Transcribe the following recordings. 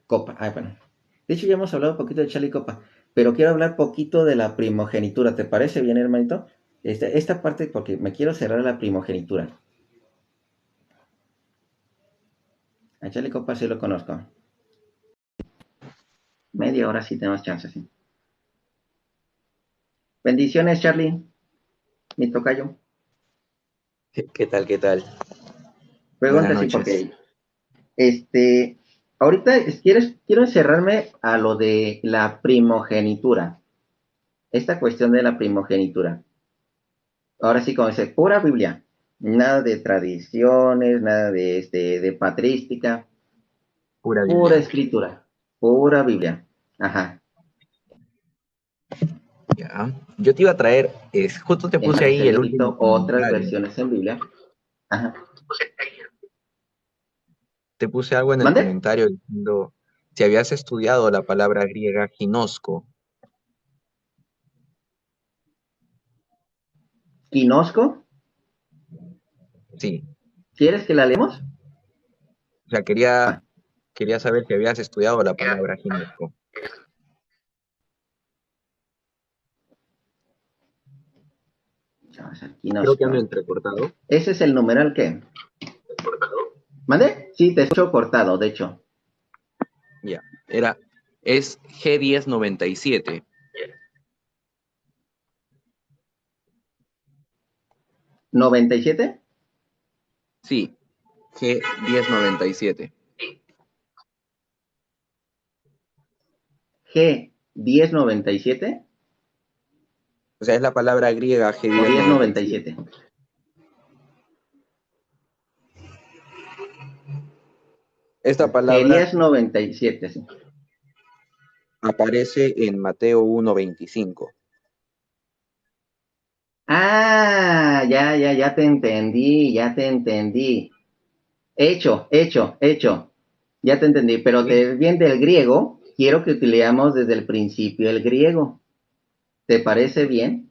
Copa. Ah, bueno. De hecho, ya hemos hablado un poquito de Charlie Copa, pero quiero hablar poquito de la primogenitura. ¿Te parece bien, hermanito? Esta parte, porque me quiero cerrar la primogenitura. A Charlie Copa sí lo conozco. Media hora sí tenemos chance, sí. Bendiciones, Charlie, mi tocayo. ¿Qué tal? ¿Qué tal? Buenas Pregunta sí, noches. porque ahorita quiero encerrarme a lo de la primogenitura. Esta cuestión de la primogenitura. Ahora sí, como dice, pura Biblia. Nada de tradiciones, nada de patrística. Pura Pura Biblia. escritura. Pura Biblia. Ajá. Ya. Yo te iba a traer, justo te puse Entonces ahí el había último visto otras comentario. versiones en Biblia. Ajá. Te puse algo en el ¿Mande? comentario diciendo si habías estudiado la palabra griega ginosco. ¿Quinosco? Sí. ¿Quieres que la leemos? O sea, quería saber si habías estudiado la palabra ginosco. Vamos a ver, Creo que Quinosco. ando entrecortado. ¿Ese es el numeral qué? ¿Mande? Sí, te escucho cortado, de hecho. Ya. Es G1097. ¿97? Sí, G1097. ¿G1097 O sea, es la palabra griega o diez noventa y G1097. siete? Esta palabra G1097, sí. aparece en Mateo 1:25. Ah, ya te entendí, ya te entendí. Hecho. Ya te entendí, pero ¿Sí? bien del griego, quiero que leamos desde el principio el griego. ¿Te parece bien?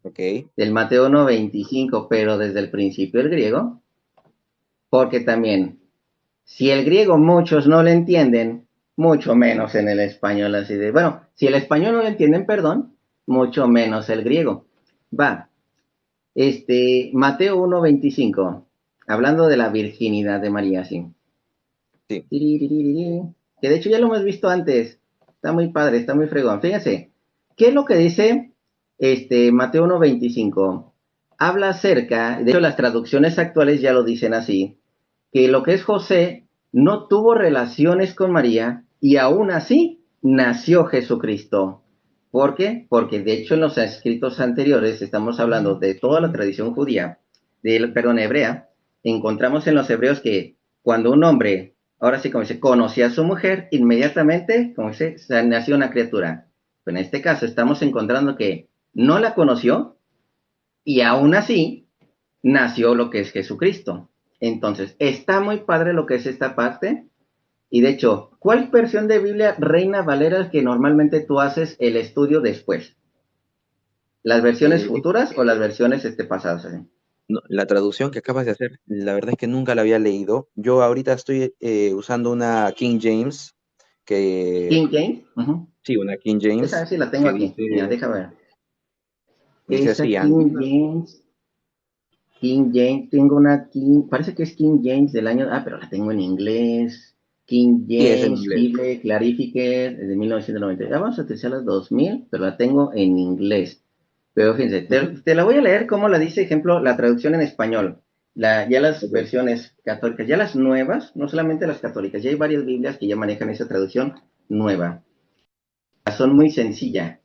Ok. Del Mateo 1:25, pero desde el principio el griego. Porque también, si el griego muchos no le entienden, mucho menos en el español así de, bueno, si el español no le entienden, perdón, mucho menos el griego. Va, Mateo 1:25, hablando de la virginidad de María, sí. Sí. Que de hecho ya lo hemos visto antes. Está muy padre, está muy fregón. Fíjense, ¿qué es lo que dice Mateo 1:25? Habla acerca, de hecho las traducciones actuales ya lo dicen así, que lo que es José no tuvo relaciones con María y aún así nació Jesucristo. ¿Por qué? Porque de hecho en los escritos anteriores estamos hablando de toda la tradición judía, perdón, hebrea, encontramos en los hebreos que cuando un hombre, ahora sí como dice, conocía a su mujer, inmediatamente, como dice, nació una criatura. Pero en este caso estamos encontrando que no la conoció y aún así nació lo que es Jesucristo. Entonces, está muy padre lo que es esta parte. Y de hecho, ¿cuál versión de Biblia Reina Valera que normalmente tú haces el estudio después? ¿Las versiones Eh, futuras o las versiones pasadas? no, la traducción que acabas de hacer, la verdad es que nunca la había leído. Yo ahorita estoy usando una King James, que King James. sí, una King Esa James, sí la tengo que aquí. Mira, dice, déjame ver. dice Esa así, King James. King James, tengo una King, parece que es King James del año, pero la tengo en inglés. King sí, es en James, inglés. Bible Clarified, de 1990. Ya vamos a utilizar las 2000, pero la tengo en inglés. Pero fíjense, Ujú. te la voy a leer como la dice, ejemplo, la traducción en español. Ya las Ok. versiones católicas, ya las nuevas, no solamente las católicas, ya hay varias Biblias que ya manejan esa traducción nueva. Son muy sencilla.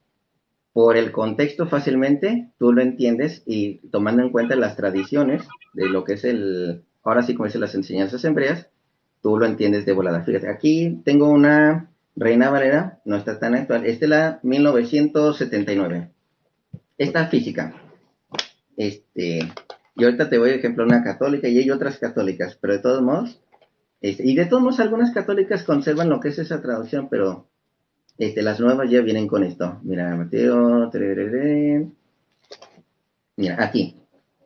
Por el contexto fácilmente, tú lo entiendes y tomando en cuenta las tradiciones de lo que es ahora sí como dicen las enseñanzas hebreas, tú lo entiendes de volada. Fíjate, aquí tengo una Reina Valera, no está tan actual, esta es la 1979. Esta física. Y ahorita te voy a ejemplo una católica y hay otras católicas, pero de todos modos, y de todos modos algunas católicas conservan lo que es esa traducción, pero las nuevas ya vienen con esto. Mira, Mateo, mira, aquí.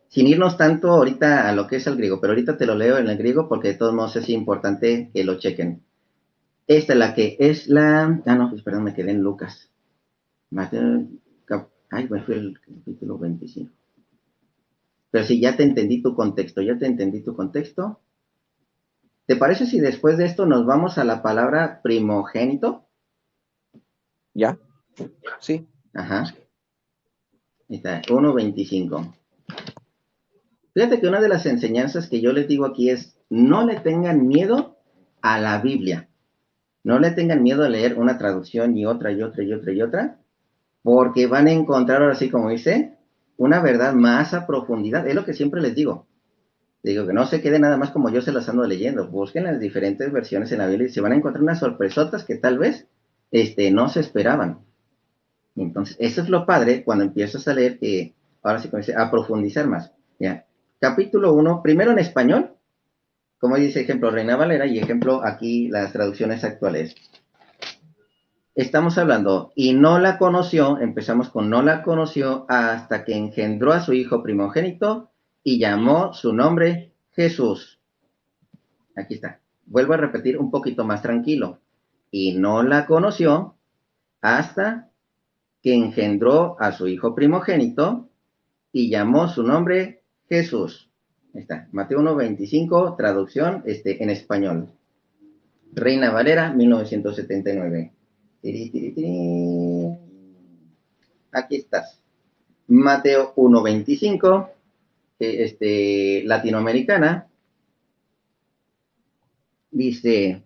Sin irnos tanto ahorita a lo que es el griego, pero ahorita te lo leo en el griego porque de todos modos es importante que lo chequen. Esta es la que es la... Ah, no, pues perdón, me quedé en Lucas. Ay, me fui el capítulo 25. Pero sí, ya te entendí tu contexto, ya te entendí tu contexto. ¿Te parece si después de esto nos vamos a la palabra primogénito? ¿Ya? Sí. Ajá. Ahí está, 1.25. Fíjate que una de las enseñanzas que yo les digo aquí es, no le tengan miedo a la Biblia. No le tengan miedo a leer una traducción y otra y otra y otra y otra, porque van a encontrar, ahora sí como dice, una verdad más a profundidad. Es lo que siempre les digo. Digo que no se quede nada más como yo se las ando leyendo. Busquen las diferentes versiones en la Biblia y se van a encontrar unas sorpresotas que tal vez no se esperaban. Entonces, eso es lo padre cuando empiezas a leer, que ahora sí comienza a profundizar más. ¿Ya? Capítulo 1, primero en español, como dice ejemplo Reina Valera y ejemplo aquí las traducciones actuales. Estamos hablando, y no la conoció, empezamos con no la conoció hasta que engendró a su hijo primogénito y llamó su nombre Jesús. Aquí está. Vuelvo a repetir un poquito más tranquilo. Y no la conoció hasta que engendró a su hijo primogénito y llamó su nombre Jesús. Ahí está. Mateo 1.25, traducción en español. Reina Valera, 1979. Tiri, tiri, tiri. Aquí estás. Mateo 1.25, latinoamericana, dice,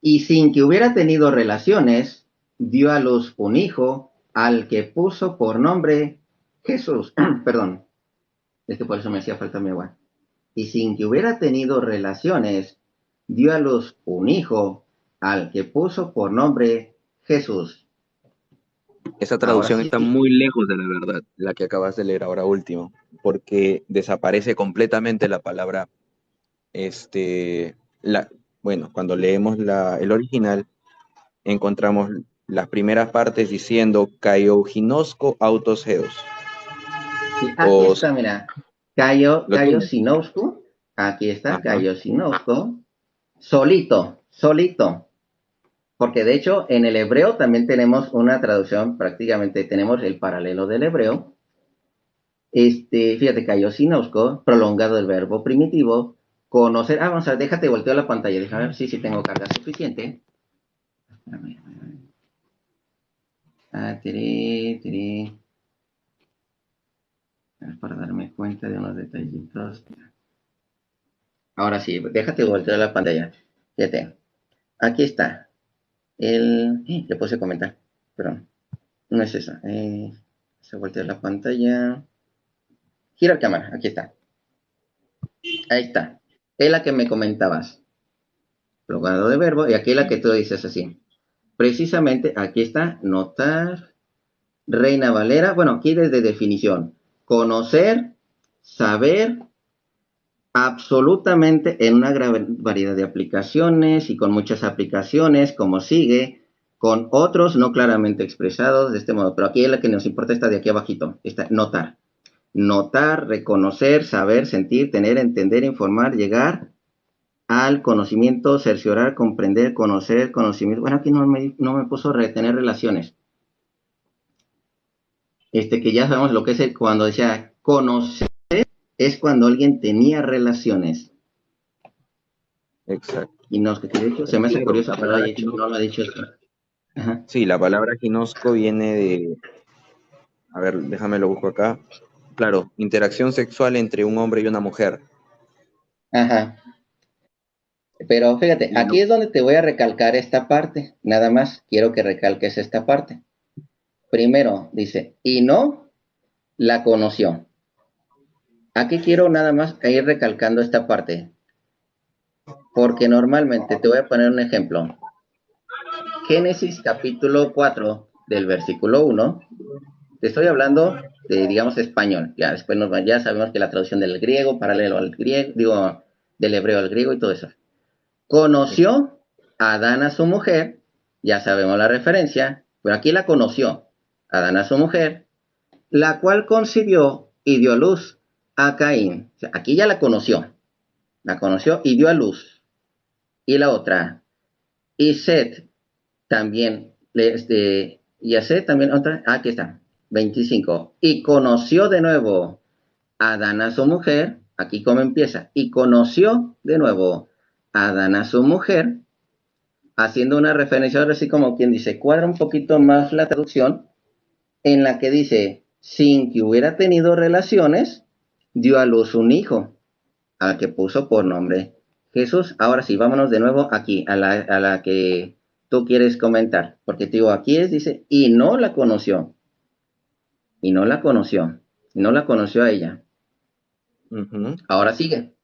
y sin que hubiera tenido relaciones, dio a luz un hijo al que puso por nombre Jesús. Perdón, es que por eso me hacía falta mi agua. Y sin que hubiera tenido relaciones, dio a luz un hijo al que puso por nombre Jesús. Esa Ahora traducción sí, está muy lejos de la verdad, la que acabas de leer ahora último, porque desaparece completamente la palabra, este, la, bueno, cuando leemos el original, encontramos las primeras partes diciendo Kaioginosco autos geos, sí, aquí o está, mira. Cayo, lo Cayo tienes. Sinosco. Aquí está, Ajá. Cayo Sinosco. Solito, solito. Porque de hecho en el hebreo también tenemos una traducción, prácticamente tenemos el paralelo del hebreo. Fíjate, Cayo Sinosco, prolongado del verbo primitivo, conocer. Ah, vamos a ver, déjate volteo la pantalla, déjame ver si tengo carga suficiente. Tiré, tiré. Para darme cuenta de unos detallitos. Ahora sí, déjate voltear la pantalla. Fíjate, aquí está. Le puse comentar, perdón. No es esa. Se voltea la pantalla. Gira la cámara, aquí está. Ahí está. Es la que me comentabas. Prolongado de verbo. Y aquí la que tú dices así. Precisamente aquí está. Notar. Reina Valera. Bueno, aquí desde definición. Conocer, saber, absolutamente en una gran variedad de aplicaciones y con muchas aplicaciones, como sigue, con otros no claramente expresados de este modo. Pero aquí la que nos importa está de aquí abajito, está notar. Notar, reconocer, saber, sentir, tener, entender, informar, llegar al conocimiento, cerciorar, comprender, conocer, conocimiento. Bueno, aquí no me puso retener relaciones. Que ya sabemos lo que es cuando decía conocer, es cuando alguien tenía relaciones. Exacto. Y no, que de hecho se me hace Claro, curioso la que no lo palabra haya hecho, no lo ha dicho eso. Ajá, sí, la palabra ginosco viene de, a ver, déjame lo busco acá. Claro, interacción sexual entre un hombre y una mujer. ajá. Pero fíjate, Y aquí lo- es donde te voy a recalcar esta parte. Nada más quiero que recalques esta parte. Primero, dice, y no la conoció. Aquí quiero nada más ir recalcando esta parte. Porque normalmente, te voy a poner un ejemplo. Génesis capítulo 4 del versículo 1. Te estoy hablando de, digamos, español. Ya después ya sabemos que la traducción del griego, paralelo al griego, digo, del hebreo al griego y todo eso. Conoció a Adán a su mujer, ya sabemos la referencia, pero aquí la conoció, Adán a su mujer, la cual concibió y dio a luz a Caín. O sea, aquí ya la conoció y dio a luz. Y la otra, Y Set también, y a Set también otra, aquí está, 25. Y conoció de nuevo a Adán a su mujer, aquí como empieza, y conoció de nuevo a Adán a su mujer, haciendo una referencia ahora así como quien dice, cuadra un poquito más la traducción, en la que dice, sin que hubiera tenido relaciones, dio a luz un hijo, al que puso por nombre Jesús. Ahora sí, vámonos de nuevo aquí, a la que tú quieres comentar, porque te digo, aquí es, dice, y no la conoció, y no la conoció, y no la conoció a ella. Ujú. Ahora sigue.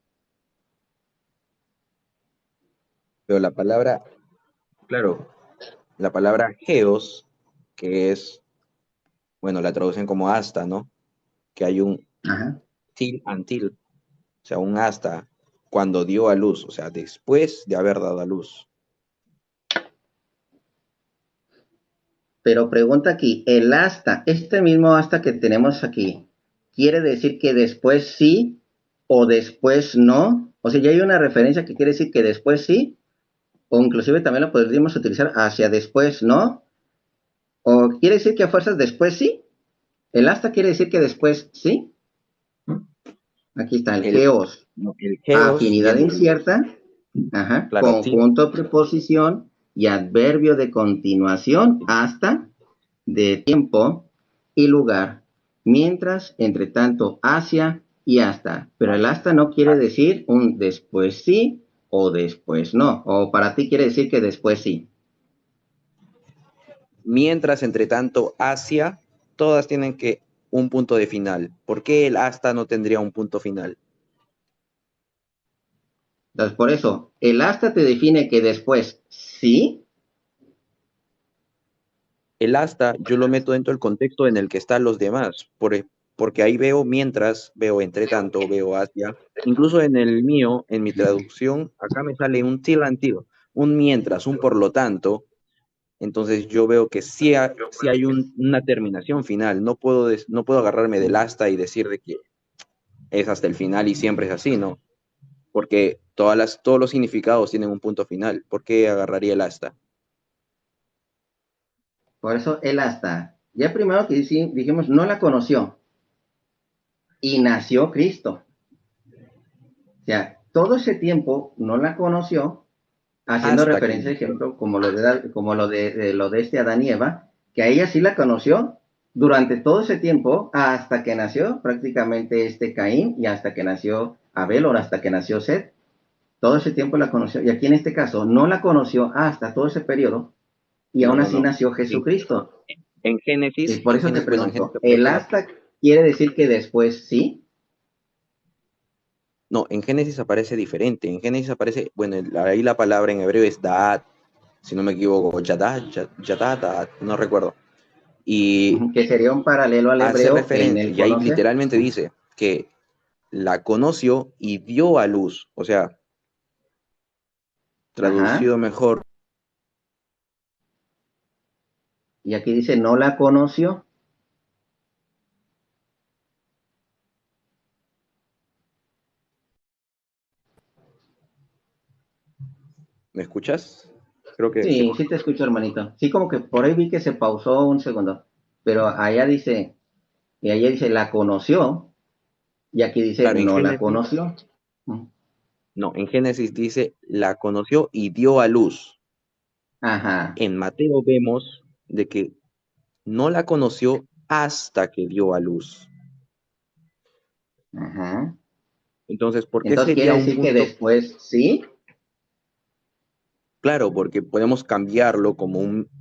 Pero la palabra, claro, la palabra geos, que es, bueno, la traducen como hasta, ¿no? Que hay un Ajá. till until, o sea, un hasta cuando dio a luz, o sea, después de haber dado a luz. Pero pregunta aquí, el hasta, este mismo hasta que tenemos aquí, ¿quiere decir que después sí o después no? O sea, ya hay una referencia que quiere decir que después sí, o inclusive también lo podríamos utilizar hacia después no, o quiere decir que a fuerzas después sí. El hasta quiere decir que después sí. Aquí está el El, geos, no, el geos afinidad viene del, incierta, ajá, claro, till, conjunto preposición y adverbio de continuación hasta de tiempo y lugar, mientras, entre tanto, hacia y hasta. Pero el hasta no quiere decir un después sí o después no, o para ti quiere decir que después sí. mientras, entre tanto, hacia, todas tienen que un punto de final. ¿Por qué el hasta no tendría un punto final? Entonces, por eso, el hasta te define que después sí. El hasta yo lo meto dentro del contexto en el que están los demás, porque ahí veo mientras, veo entre tanto, veo hacia. Incluso en el mío, en mi traducción, acá me sale un till until, un mientras, un por lo tanto. Entonces yo veo que sí hay una terminación final. No puedo agarrarme del hasta y decir de que es hasta el final y siempre es así, ¿no? Porque todos los significados tienen un punto final. ¿Por qué agarraría el hasta? Por eso el hasta. Ya primero que dijimos, no la conoció y nació Cristo. O sea, todo ese tiempo no la conoció, haciendo Hasta que referencia, por nació. ejemplo, como lo de este Adán y Eva, que a ella sí la conoció durante todo ese tiempo, hasta que nació prácticamente este Caín y hasta que nació Abel o hasta que nació Seth. Todo ese tiempo la conoció. Y aquí en este caso no la conoció hasta todo ese periodo y No, aún no, así no. nació En, Jesucristo. Y por En eso te Génesis, bueno, en pregunto, Génesis ¿el aparece hasta quiere decir que después sí? no, en Génesis aparece diferente. En Génesis aparece, bueno, ahí la palabra en hebreo es Da'at, si no me equivoco, Yadat, Da'at, no recuerdo. Y Que sería un paralelo al hace hebreo en referencia, el y ahí conoce. literalmente dice que la conoció y dio a luz. O sea, Ajá. traducido mejor, Y aquí dice no la conoció. ¿me escuchas? Creo que se Sí, cortó. sí te escucho, hermanito. Sí, como que por ahí vi que se pausó un segundo. Pero allá dice, y allá dice la conoció, y aquí dice Claro, no la conoció. En Génesis dice la conoció y dio a luz. Ajá, En Mateo vemos de que no la conoció hasta que dio a luz. ajá. Entonces, ¿por qué Entonces sería quiere un decir que punto? después sí. Claro, porque podemos cambiarlo como un Ajá,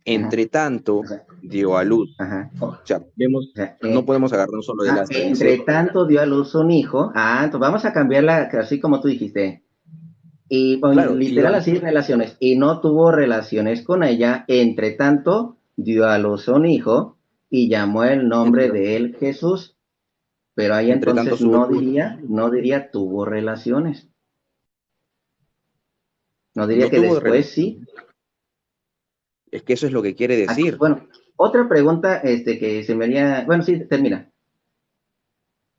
entre tanto o sea, dio a luz. ajá. O sea, vemos, O sea, no podemos agarrarnos solo del hasta. entre Dice, tanto dio a luz un hijo. Ah, entonces vamos a cambiarla así como tú dijiste. Y bueno, claro, literal así relaciones. Y no tuvo relaciones con ella. Entre tanto, dio a luz un hijo y llamó el nombre entre, de él Jesús. Pero ahí entre tanto entonces su no diría tuvo relaciones. No diría no que tuvo después relación. sí. Es que eso es lo que quiere Aquí, decir. bueno, otra pregunta que se me haría. Bueno, sí, termina.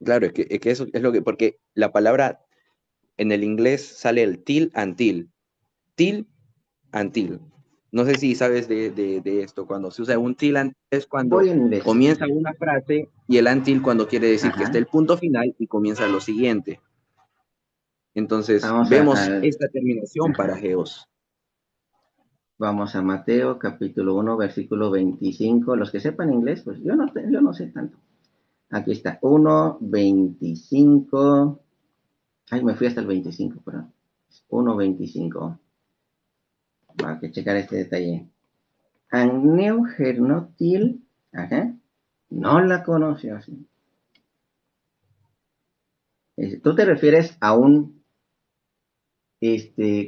Claro, es que eso es lo que, porque la palabra en el inglés sale el till until. Till until. No sé si sabes de esto. Cuando se usa until es cuando Voy en inglés. comienza una frase y el until cuando quiere decir que está Ajá. el punto final y comienza lo siguiente. Entonces, Vamos vemos esta terminación para ajá. Geos. Vamos a Mateo, capítulo 1, versículo 25. Los que sepan inglés, pues yo no sé tanto. Aquí está, 1, 25. Ay, me fui hasta el 25, perdón. 1, 25. Hay que checar este detalle. Agneu Gernotil, ajá, no la conoció así. Tú te refieres a un,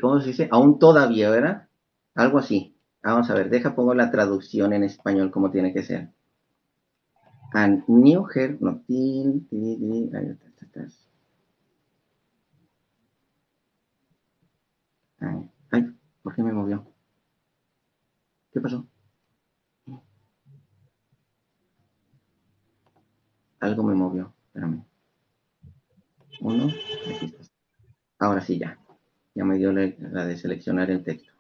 ¿cómo se dice? A un todavía, ¿verdad? Algo así. Vamos a ver, pongo la traducción en español como tiene que ser. Agneu Gernotil, ahí está. Ay, ¿por qué me movió? ¿Qué pasó? Algo me movió, espérame. Uno, aquí está. Ahora sí ya. Ya me dio la de seleccionar el texto.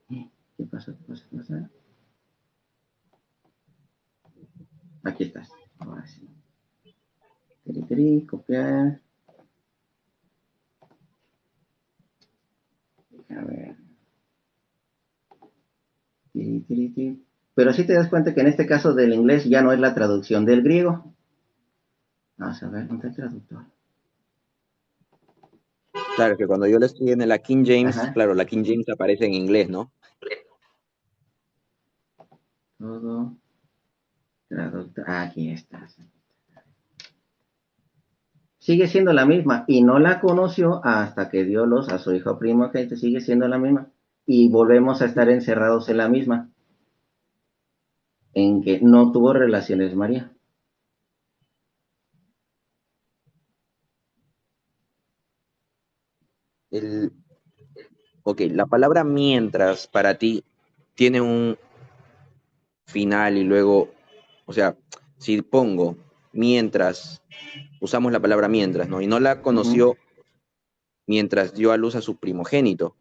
¿Qué pasa? ¿Qué pasa? ¿Qué pasa? Aquí estás. Ahora sí. Copiar. A ver. Pero sí te das cuenta que en este caso del inglés ya no es la traducción del griego. Vamos a ver, ¿dónde está el traductor? Claro, que cuando yo lo estoy en la King James, Ajá. claro, la King James aparece en inglés, ¿no? Todo. Traductor. Aquí estás. Sigue siendo la misma y no la conoció hasta que dio luz a su hijo primogénito, sigue siendo la misma y volvemos a estar encerrados en la misma, en que no tuvo relaciones María. El, ok, la palabra mientras para ti tiene un final y luego, o sea, si pongo mientras, usamos la palabra mientras, ¿no? Y no la Ujú. conoció mientras dio a luz a su primogénito.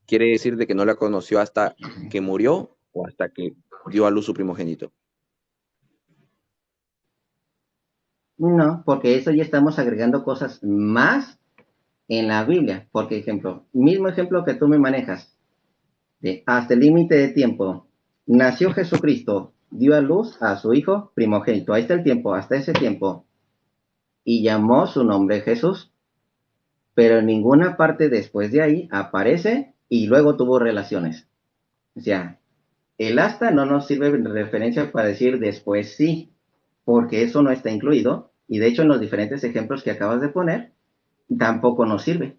Quiere decir de que no la conoció hasta que murió o hasta que dio a luz su primogénito. No, porque eso ya estamos agregando cosas más en la Biblia. Porque, ejemplo, mismo ejemplo que tú me manejas, de hasta el límite de tiempo, nació Jesucristo, dio a luz a su hijo primogénito. Ahí está el tiempo, hasta ese tiempo. Y llamó su nombre Jesús. Pero en ninguna parte después de ahí aparece y luego tuvo relaciones. O sea, el hasta no nos sirve de referencia para decir después sí, porque eso no está incluido, y de hecho en los diferentes ejemplos que acabas de poner, tampoco nos sirve.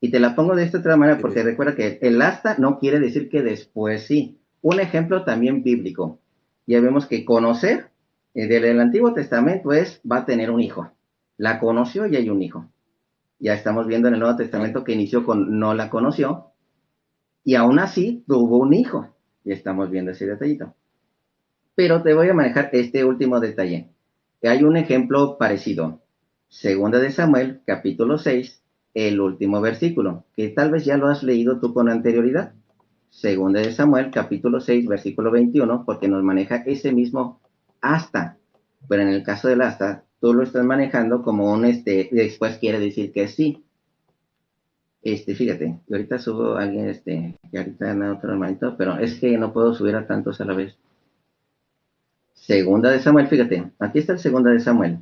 Y te la pongo de esta otra manera porque recuerda que el hasta no quiere decir que después sí. Un ejemplo también bíblico. Ya vemos que conocer del Antiguo Testamento es va a tener un hijo. La conoció y hay un hijo. Ya estamos viendo en el Nuevo Testamento que inició con no la conoció y aún así tuvo un hijo. Ya estamos viendo ese detallito. Pero te voy a manejar este último detalle. Hay un ejemplo parecido. Segunda de Samuel, capítulo 6, el último versículo, que tal vez ya lo has leído tú con anterioridad. Segunda de Samuel, capítulo 6, versículo 21, porque nos maneja ese mismo hasta. Pero en el caso del hasta, tú lo estás manejando como un después quiere decir que sí. Fíjate, y ahorita subo a alguien, que ahorita anda otro hermanito, pero es que no puedo subir a tantos a la vez. Segunda de Samuel, fíjate, aquí está el segunda de Samuel.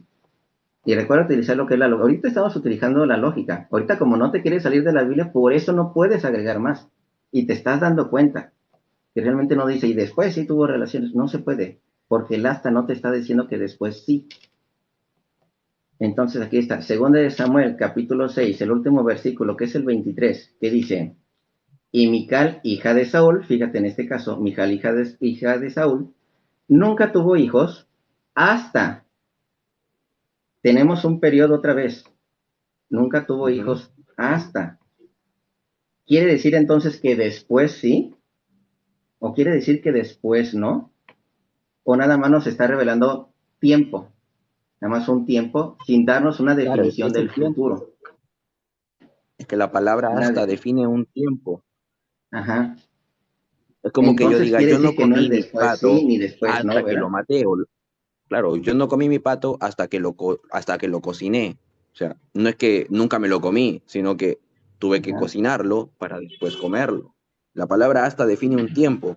Y recuerda utilizar lo que es la lógica. Ahorita estamos utilizando la lógica. Ahorita como no te quieres salir de la Biblia, por eso no puedes agregar más. Y te estás dando cuenta que realmente no dice, y después sí tuvo relaciones. No se puede, porque el hasta no te está diciendo que después sí. Entonces aquí está, segunda de Samuel, capítulo 6, el último versículo, que es el 23, que dice, y Mical, hija de Saúl, fíjate en este caso, Mical, hija de Saúl, nunca tuvo hijos hasta, tenemos un periodo otra vez, nunca tuvo hijos hasta. ¿Quiere decir entonces que después sí? ¿O quiere decir que después no? ¿O nada más nos está revelando tiempo? nada más un tiempo, sin darnos una Claro, definición es el del tiempo. futuro. Es que la palabra Una hasta de- define un tiempo. Ajá. Es como que yo Entonces diga, quiere yo no decir que no es comí mi después sí pato ni después no, hasta que lo ¿verdad? maté. Claro, yo no comí mi pato hasta que lo cociné. O sea, no es que nunca me lo comí, sino que tuve que Ajá. cocinarlo para después comerlo. La palabra hasta define un tiempo.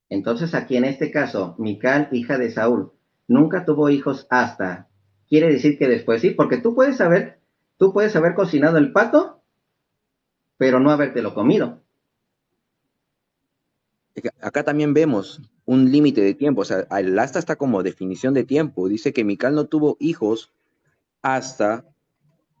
Entonces aquí en este caso, Mical, hija de Saúl, nunca tuvo hijos hasta. Quiere decir que después sí, porque tú puedes haber cocinado el pato, pero no habértelo comido. Es que acá también vemos un límite de tiempo. O sea, el hasta está como definición de tiempo. Dice que Mical no tuvo hijos hasta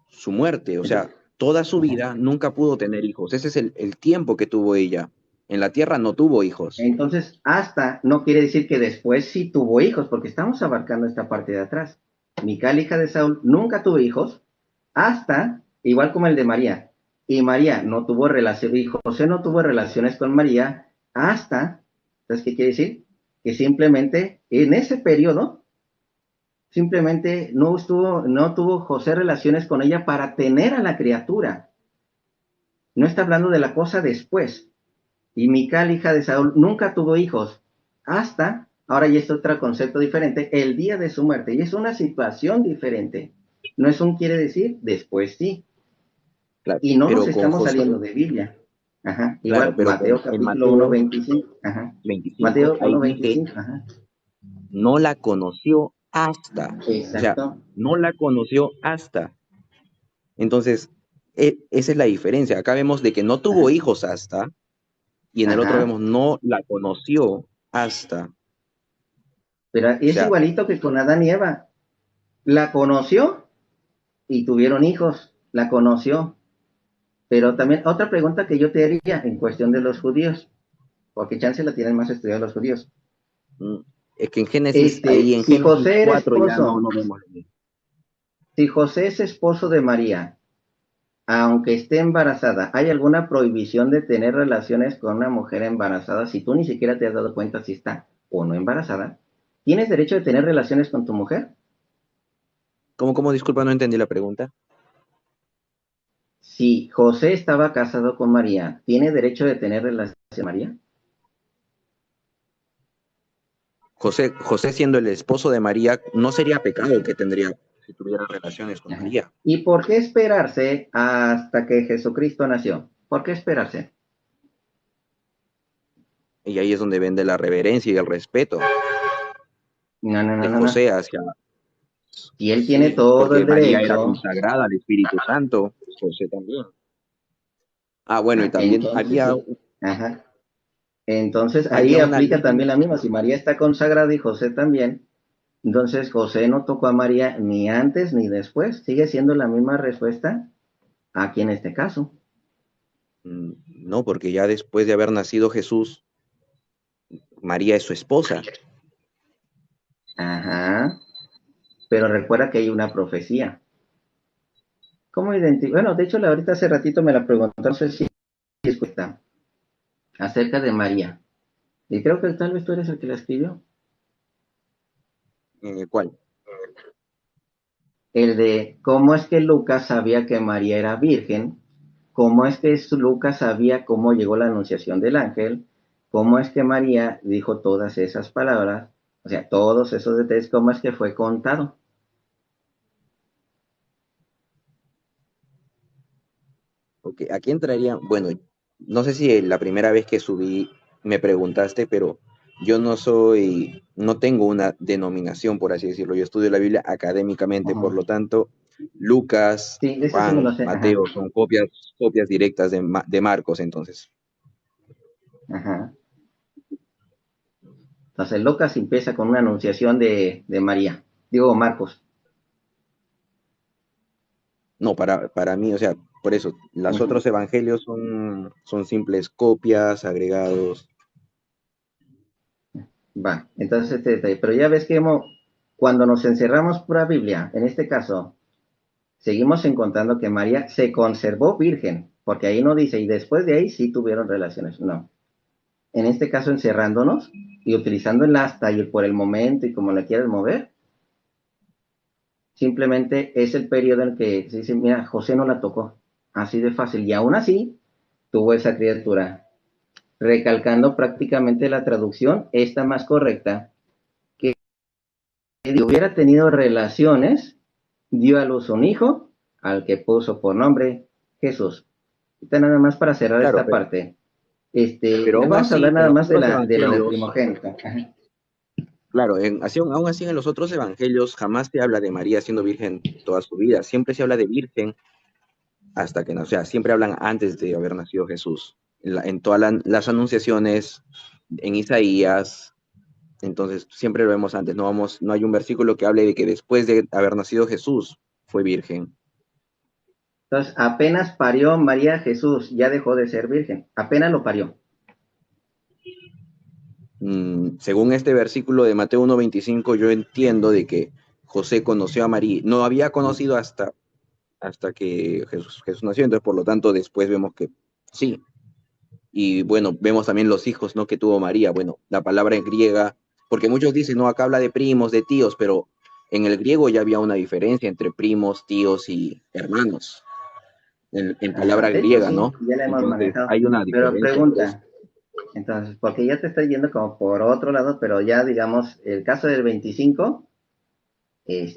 su muerte. O sea, toda su Ajá. vida nunca pudo tener hijos. Ese es el tiempo que tuvo ella. En la tierra no tuvo hijos. Entonces, hasta no quiere decir que después sí tuvo hijos, porque estamos abarcando esta parte de atrás. Mical, hija de Saúl, nunca tuvo hijos, hasta, igual como el de María. Y María no tuvo relación, y José no tuvo relaciones con María hasta, ¿sabes qué quiere decir? Que simplemente en ese periodo, simplemente no tuvo José relaciones con ella para tener a la criatura. No está hablando de la cosa después. Y Mical, hija de Saúl, nunca tuvo hijos hasta, ahora ya es otro concepto diferente, el día de su muerte. Y es una situación diferente. No es un quiere decir, después sí. Claro, Y no nos pero con estamos José, saliendo de Biblia. Ajá. claro, Igual, pero Mateo en capítulo uno Mateo 25. Ajá. 25, Mateo ahí uno dice, 25. Ajá. no la conoció hasta. O sea, Exacto. no la conoció hasta. Entonces, esa es la diferencia. Acá vemos de que no tuvo Ajá. hijos hasta, y en el otro Ajá. vemos no la conoció hasta. O Pero es sea, igualito que con Adán y Eva. La conoció y tuvieron hijos. La conoció. Pero también otra pregunta que yo te haría en cuestión de los judíos, porque chance la tienen más estudiados los judíos. mm, es que en Génesis, ahí en Si Génesis José era 4 ya no, esposo, no vemos lo mismo. si José es esposo de María, aunque esté embarazada, ¿hay alguna prohibición de tener relaciones con una mujer embarazada si tú ni siquiera te has dado cuenta si está o no embarazada? ¿Tienes derecho de tener relaciones con tu mujer? ¿Cómo, disculpa, no entendí la pregunta? Si José estaba casado con María, ¿tiene derecho de tener relaciones con María? José siendo el esposo de María, no sería pecado que tendría si tuviera relaciones con Ajá. María. ¿Y por qué esperarse hasta que Jesucristo nació? ¿Por qué esperarse? Y ahí es donde vende la reverencia y el respeto No, no, no, de no, no. José hacia, Si él tiene sí, todo porque el María era derecho, consagrada al Espíritu Santo, José también. Ah, bueno, y también entonces había, sí. Ajá. Entonces ahí había una aplica ley, también la misma. Si María está consagrada y José también, entonces José no tocó a María ni antes ni después. Sigue siendo la misma respuesta aquí en este caso. no, porque ya después de haber nacido Jesús, María es su esposa. Ajá. Pero recuerda que hay una profecía. ¿Cómo identificar? Bueno, de hecho, ahorita hace ratito me la preguntó, no sé si escucha, acerca de María. Y creo que tal vez tú eres el que la escribió. ¿Cuál? El de cómo es que Lucas sabía que María era virgen, cómo es que Lucas sabía cómo llegó la anunciación del ángel, cómo es que María dijo todas esas palabras, o sea, todos esos detalles, cómo es que fue contado. Porque aquí entraría, bueno, no sé si la primera vez que subí me preguntaste, pero yo no tengo una denominación, por así decirlo. Yo estudio la Biblia académicamente, por Ajá. lo tanto, Lucas, Sí, de eso sí me Juan, lo sé, ajá, Mateo son copias directas de Marcos, entonces. ajá. Entonces Lucas empieza con una anunciación de María, digo Marcos. No, para mí, o sea, por eso, los Ujú. otros evangelios son simples copias, agregados. Va, entonces este detalle, pero ya ves que cuando nos encerramos pura Biblia, en este caso, seguimos encontrando que María se conservó virgen, porque ahí no dice, y después de ahí sí tuvieron relaciones, no. En este caso, encerrándonos y utilizando el hasta y el por el momento y como le quieras mover, simplemente es el periodo en el que se dice, mira, José no la tocó, así de fácil, y aún así tuvo esa criatura, recalcando prácticamente la traducción, esta más correcta, que si hubiera tenido relaciones, dio a luz un hijo, al que puso por nombre Jesús. Ahorita nada más para cerrar Claro, esta parte. pero Les aún vamos a así, hablar en nada los más de otros lo del evangelios, primogénito. Ajá. claro, aún así en los otros evangelios jamás se habla de María siendo virgen toda su vida, siempre se habla de virgen hasta que no, o sea, siempre hablan antes de haber nacido Jesús. En todas las anunciaciones, en Isaías, entonces siempre lo vemos antes, no hay un versículo que hable de que después de haber nacido Jesús fue virgen. Entonces, apenas parió María Jesús, ya dejó de ser virgen, apenas lo parió. Según este versículo de Mateo 1:25, yo entiendo de que José conoció a María, no había conocido hasta que Jesús nació, entonces por lo tanto después vemos que sí. Y bueno, vemos también los hijos, ¿no? Que tuvo María. Bueno, la palabra en griega, porque muchos dicen, no, acá habla de primos, de tíos, pero en el griego ya había una diferencia entre primos, tíos y hermanos, en Ajá. palabra De hecho, griega, sí, ¿no? ya la hemos Entonces manejado. hay una Pero diferencia entre eso. pregunta, entonces, porque ya te está yendo como por otro lado, pero ya digamos, el caso del 25,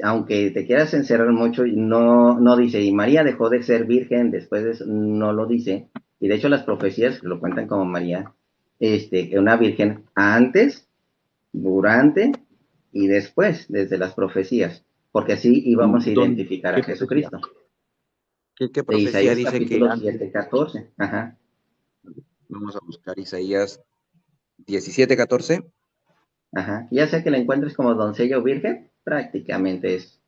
aunque te quieras encerrar mucho, no dice, y María dejó de ser virgen después de eso, no lo dice. Y de hecho las profecías lo cuentan como María, una virgen antes, durante y después, desde las profecías, porque así íbamos a identificar a ¿Qué profecía? Jesucristo. ¿Qué De profecía Isaías dice que capítulo antes? 7 14. Ajá, Vamos a buscar Isaías 17:14. ajá. Ya sea que la encuentres como doncella o virgen, prácticamente es.